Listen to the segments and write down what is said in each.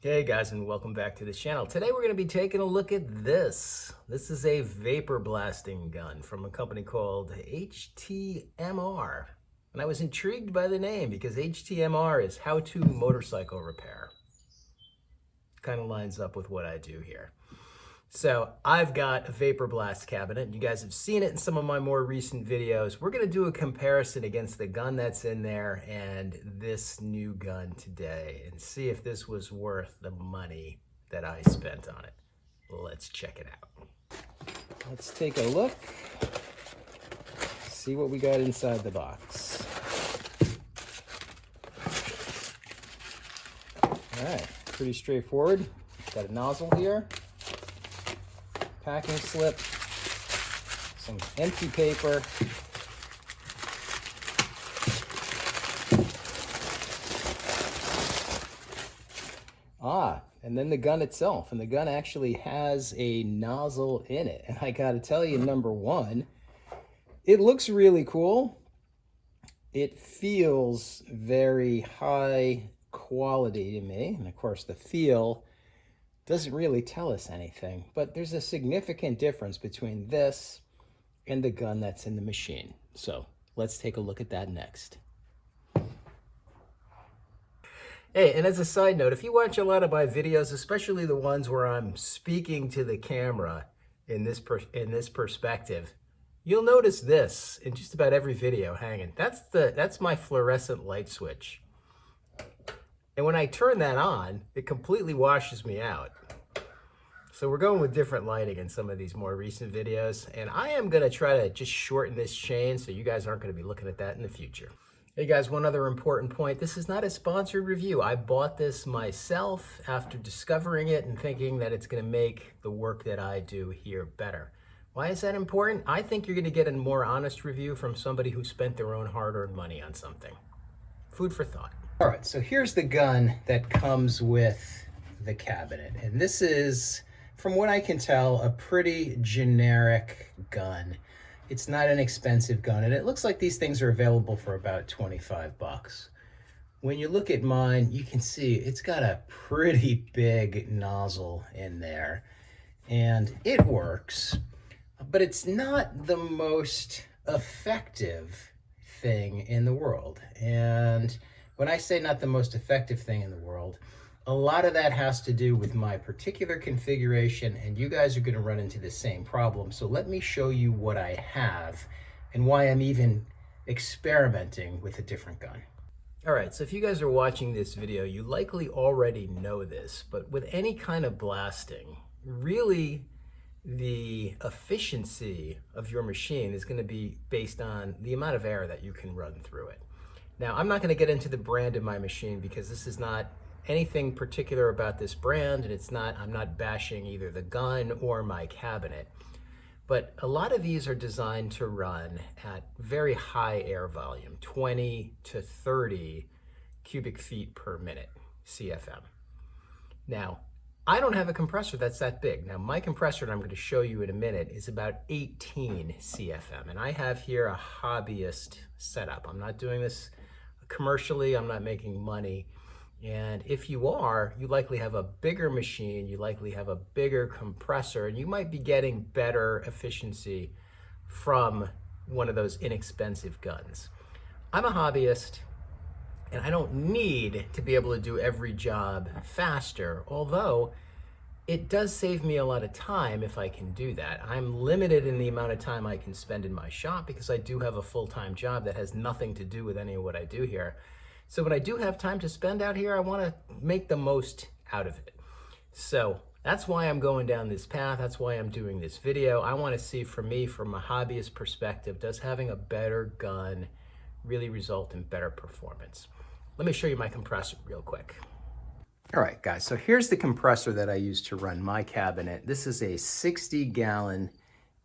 Hey guys, and welcome back to the channel. Today we're going to be taking a look at this. This is a vapor blasting gun from a company called HTMR. And I was intrigued by the name because HTMR is How to Motorcycle Repair. Kind of lines up with what I do here. So I've got a vapor blast cabinet. You guys have seen it in some of my more recent videos. We're going to do a comparison against the gun that's in there and this new gun today and see if this was worth the money that I spent on it. Let's check it out. Let's take a look, see what we got inside the box. All right, pretty straightforward. Got a nozzle here. Packing slip, some empty paper, and then the gun itself. And the gun actually has a nozzle in it. And I gotta tell you, number one, it looks really cool. It feels very high quality to me. And of course, the feel doesn't really tell us anything, but there's a significant difference between this and the gun that's in the machine. So let's take a look at that next. Hey, and as a side note, if you watch a lot of my videos, especially the ones where I'm speaking to the camera in this perspective, you'll notice this in just about every video hanging. That's my fluorescent light switch. And when I turn that on, it completely washes me out. So we're going with different lighting in some of these more recent videos, and I am gonna try to just shorten this chain so you guys aren't gonna be looking at that in the future. Hey guys, one other important point. This is not a sponsored review. I bought this myself after discovering it and thinking that it's gonna make the work that I do here better. Why is that important? I think you're gonna get a more honest review from somebody who spent their own hard-earned money on something. Food for thought. All right, so here's the gun that comes with the cabinet. And this is, from what I can tell, a pretty generic gun. It's not an expensive gun, and it looks like these things are available for about 25 bucks. When you look at mine, you can see it's got a pretty big nozzle in there, and it works, but it's not the most effective thing in the world. And when I say not the most effective thing in the world, a lot of that has to do with my particular configuration, and you guys are going to run into the same problem. So let me show you what I have and why I'm even experimenting with a different gun. All right, so if you guys are watching this video, you likely already know this, but with any kind of blasting, really the efficiency of your machine is going to be based on the amount of air that you can run through it. Now, I'm not going to get into the brand of my machine because this is not anything particular about this brand, and I'm not bashing either the gun or my cabinet. But a lot of these are designed to run at very high air volume, 20 to 30 cubic feet per minute, CFM. Now, I don't have a compressor that's that big. Now, my compressor, and I'm going to show you in a minute, is about 18 CFM. And I have here a hobbyist setup. I'm not doing this commercially. I'm not making money. And if you are, you likely have a bigger machine, you likely have a bigger compressor, and you might be getting better efficiency from one of those inexpensive guns. I'm a hobbyist, and I don't need to be able to do every job faster, although it does save me a lot of time if I can do that. I'm limited in the amount of time I can spend in my shop because I do have a full-time job that has nothing to do with any of what I do here. So when I do have time to spend out here, I want to make the most out of it. So that's why I'm going down this path. That's why I'm doing this video. I want to see, for me, from a hobbyist perspective, does having a better gun really result in better performance? Let me show you my compressor real quick. All right, guys, so here's the compressor that I use to run my cabinet. This is a 60-gallon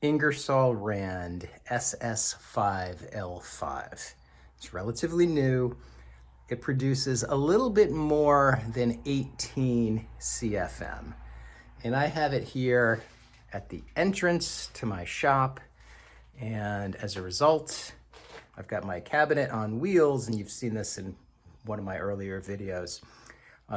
Ingersoll Rand SS5L5. It's relatively new. It produces a little bit more than 18 CFM. And I have it here at the entrance to my shop. And as a result, I've got my cabinet on wheels, and you've seen this in one of my earlier videos.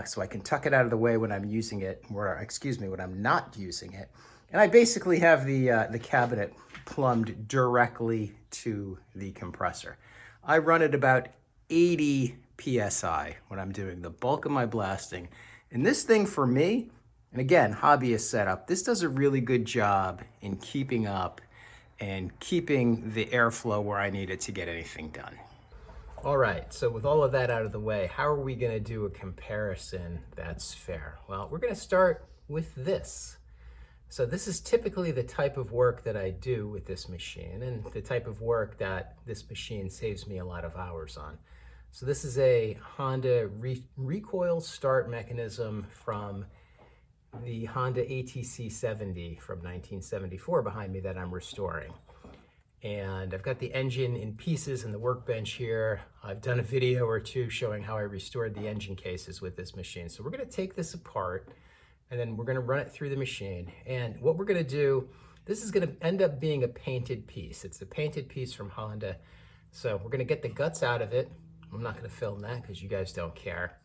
so I can tuck it out of the way when I'm using it, or excuse me, when I'm not using it. And I basically have the cabinet plumbed directly to the compressor. I run at about 80 PSI when I'm doing the bulk of my blasting. And this thing for me, and again, hobbyist setup, this does a really good job in keeping up and keeping the airflow where I need it to get anything done. All right, so with all of that out of the way, how are we gonna do a comparison that's fair? Well, we're gonna start with this. So this is typically the type of work that I do with this machine and the type of work that this machine saves me a lot of hours on. So this is a Honda recoil start mechanism from the Honda ATC 70 from 1974 behind me that I'm restoring. And I've got the engine in pieces in the workbench here. I've done a video or two showing how I restored the engine cases with this machine. So we're gonna take this apart and then we're gonna run it through the machine. And what we're gonna do, this is gonna end up being a painted piece. It's a painted piece from Honda. So we're gonna get the guts out of it. I'm not gonna film that because you guys don't care.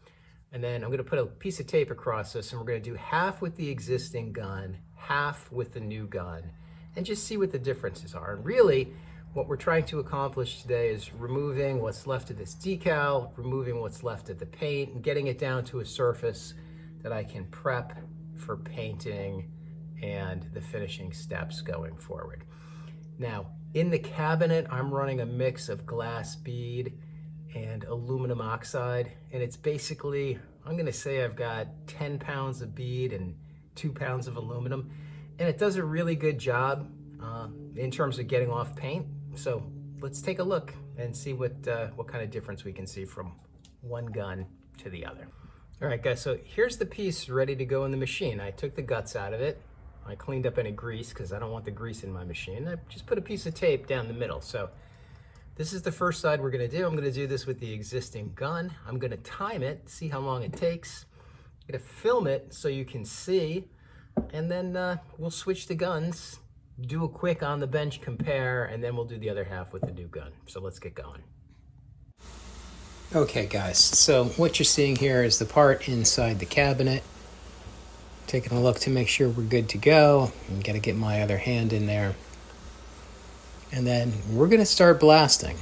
And then I'm gonna put a piece of tape across this and we're gonna do half with the existing gun, half with the new gun, and just see what the differences are. And really, what we're trying to accomplish today is removing what's left of this decal, removing what's left of the paint, and getting it down to a surface that I can prep for painting and the finishing steps going forward. Now, in the cabinet, I'm running a mix of glass bead and aluminum oxide, and it's basically, I'm gonna say I've got 10 pounds of bead and 2 pounds of aluminum, and it does a really good job in terms of getting off paint. So let's take a look and see what kind of difference we can see from one gun to the other. All right, guys, so here's the piece ready to go in the machine. I took the guts out of it. I cleaned up any grease because I don't want the grease in my machine. I just put a piece of tape down the middle. So this is the first side we're gonna do. I'm gonna do this with the existing gun. I'm gonna time it, see how long it takes. I'm gonna film it so you can see, and then we'll switch the guns, do a quick on the bench compare, and then we'll do the other half with the new gun. So let's get going. Okay guys, so what you're seeing here is the part inside the cabinet. Taking a look to make sure we're good to go. I'm gonna get my other hand in there. And then we're gonna start blasting.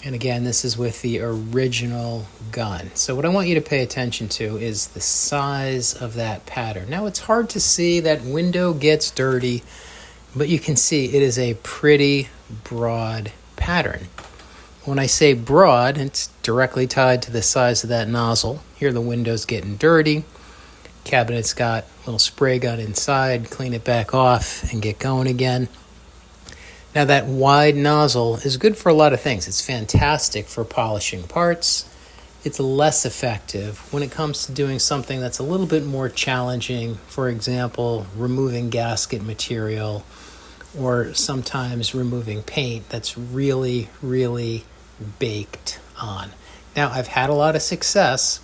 And again, this is with the original gun. So what I want you to pay attention to is the size of that pattern. Now it's hard to see, that window gets dirty, but you can see it is a pretty broad pattern. When I say broad, it's directly tied to the size of that nozzle. Here the window's getting dirty. Cabinet's got a little spray gun inside, clean it back off and get going again. Now that wide nozzle is good for a lot of things. It's fantastic for polishing parts. It's less effective when it comes to doing something that's a little bit more challenging. For example, removing gasket material or sometimes removing paint that's really, really baked on. Now, I've had a lot of success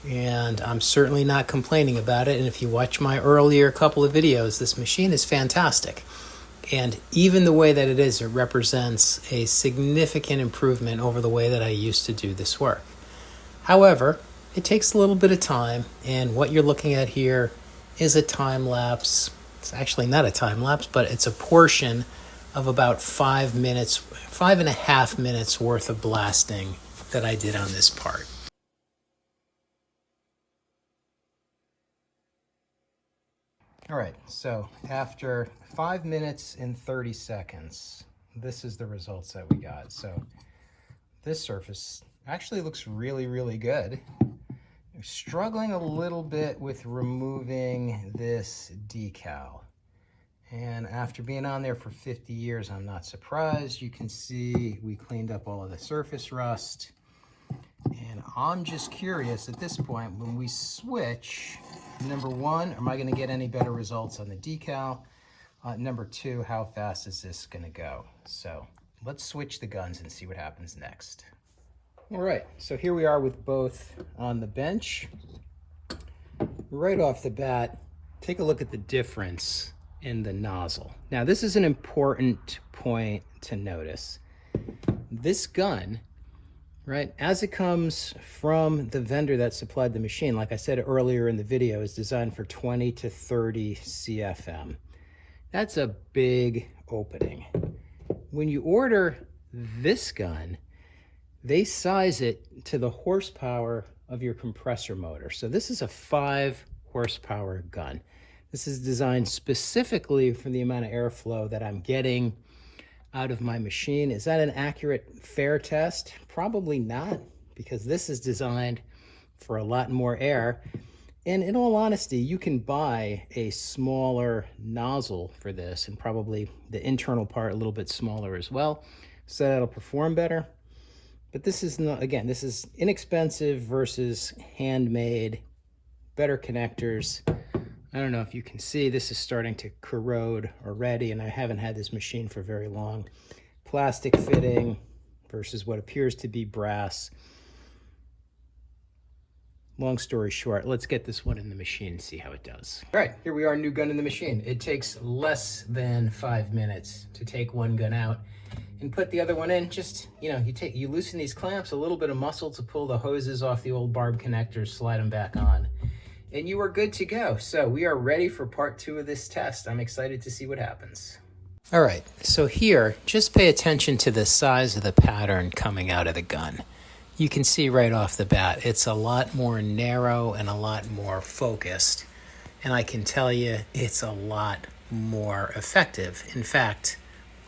and I'm certainly not complaining about it. And if you watch my earlier couple of videos, this machine is fantastic. And even the way that it is, it represents a significant improvement over the way that I used to do this work. However, it takes a little bit of time, and what you're looking at here is a time lapse. It's actually not a time lapse, but it's a portion of about 5 minutes, 5.5 minutes worth of blasting that I did on this part. All right, so after 5 minutes and 30 seconds, this is the results that we got. So this surface actually looks really, really good. I'm struggling a little bit with removing this decal. And after being on there for 50 years, I'm not surprised. You can see we cleaned up all of the surface rust. And I'm just curious at this point, when we switch, number one, am I gonna get any better results on the decal? Number two, how fast is this gonna go? So let's switch the guns and see what happens next. All right, so here we are with both on the bench. Right off the bat, take a look at the difference in the nozzle. Now, this is an important point to notice. This gun right? As it comes from the vendor that supplied the machine, like I said earlier in the video, is designed for 20 to 30 CFM. That's a big opening. When you order this gun, they size it to the horsepower of your compressor motor. So this is a 5 horsepower gun. This is designed specifically for the amount of airflow that I'm getting out of my machine. Is that an accurate, fair test? Probably not, because this is designed for a lot more air. And in all honesty, you can buy a smaller nozzle for this, and probably the internal part a little bit smaller as well, so that'll perform better. But this is not, again, this is inexpensive versus handmade, better connectors. I don't know if you can see, this is starting to corrode already, and I haven't had this machine for very long. Plastic fitting versus what appears to be brass. Long story short, let's get this one in the machine and see how it does. All right, here we are, new gun in the machine. It takes less than 5 minutes to take one gun out and put the other one in. Just, you loosen these clamps, a little bit of muscle to pull the hoses off the old barb connectors, slide them back on, and you are good to go. So we are ready for part 2 of this test. I'm excited to see what happens. All right, so here, just pay attention to the size of the pattern coming out of the gun. You can see right off the bat, it's a lot more narrow and a lot more focused. And I can tell you, it's a lot more effective. In fact,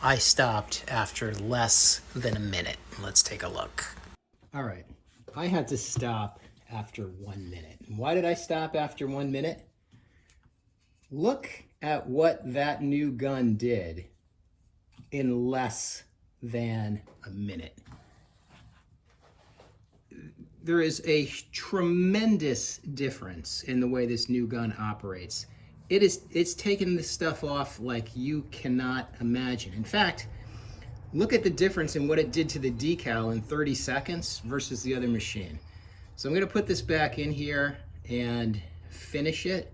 I stopped after less than a minute. Let's take a look. All right, I had to stop after 1 minute. Why did I stop after 1 minute? Look at what that new gun did in less than a minute. There is a tremendous difference in the way this new gun operates. It's taken this stuff off like you cannot imagine. In fact, look at the difference in what it did to the decal in 30 seconds versus the other machine. So I'm gonna put this back in here and finish it,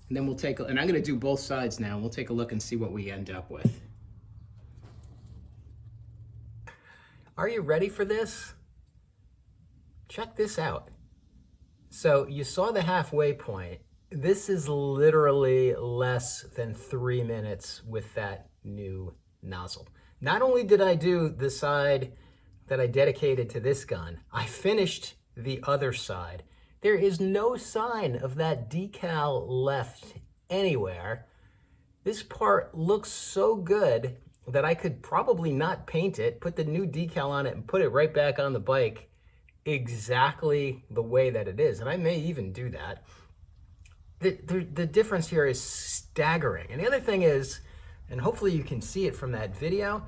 and then and I'm gonna do both sides now, and we'll take a look and see what we end up with. Are you ready for this? Check this out. So you saw the halfway point. This is literally less than 3 minutes with that new nozzle. Not only did I do the side that I dedicated to this gun, I finished the other side. There is no sign of that decal left anywhere. This part looks so good that I could probably not paint it, put the new decal on it, and put it right back on the bike exactly the way that it is. And I may even do that. The difference here is staggering. And the other thing is, and hopefully you can see it from that video,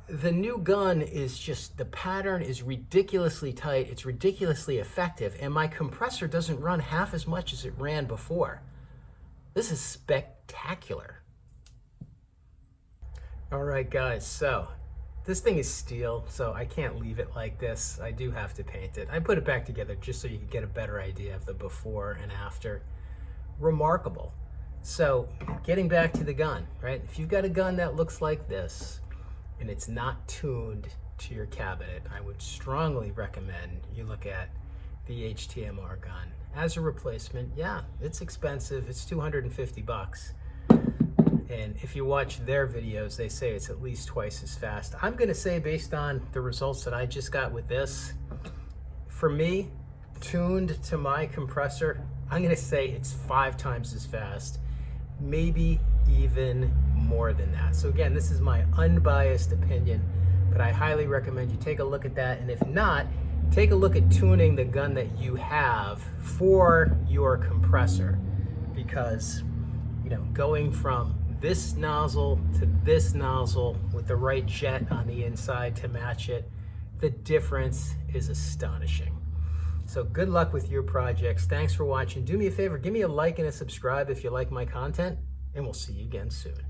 the new gun is just, the pattern is ridiculously tight, it's ridiculously effective, and my compressor doesn't run half as much as it ran before. This is spectacular. All right, guys, so this thing is steel, so I can't leave it like this. I do have to paint it. I put it back together just so you can get a better idea of the before and after. Remarkable. So getting back to the gun, right? If you've got a gun that looks like this and it's not tuned to your cabinet, I would strongly recommend you look at the HTMR gun. As a replacement, yeah, it's expensive. It's 250 bucks. And if you watch their videos, they say it's at least twice as fast. I'm gonna say, based on the results that I just got with this, for me, tuned to my compressor, I'm gonna say it's 5 times as fast, maybe even more than that. So again, this is my unbiased opinion, but I highly recommend you take a look at that. And if not, take a look at tuning the gun that you have for your compressor, because going from this nozzle to this nozzle with the right jet on the inside to match it, the difference is astonishing. So good luck with your projects. Thanks for watching. Do me a favor, give me a like and a subscribe if you like my content, and we'll see you again soon.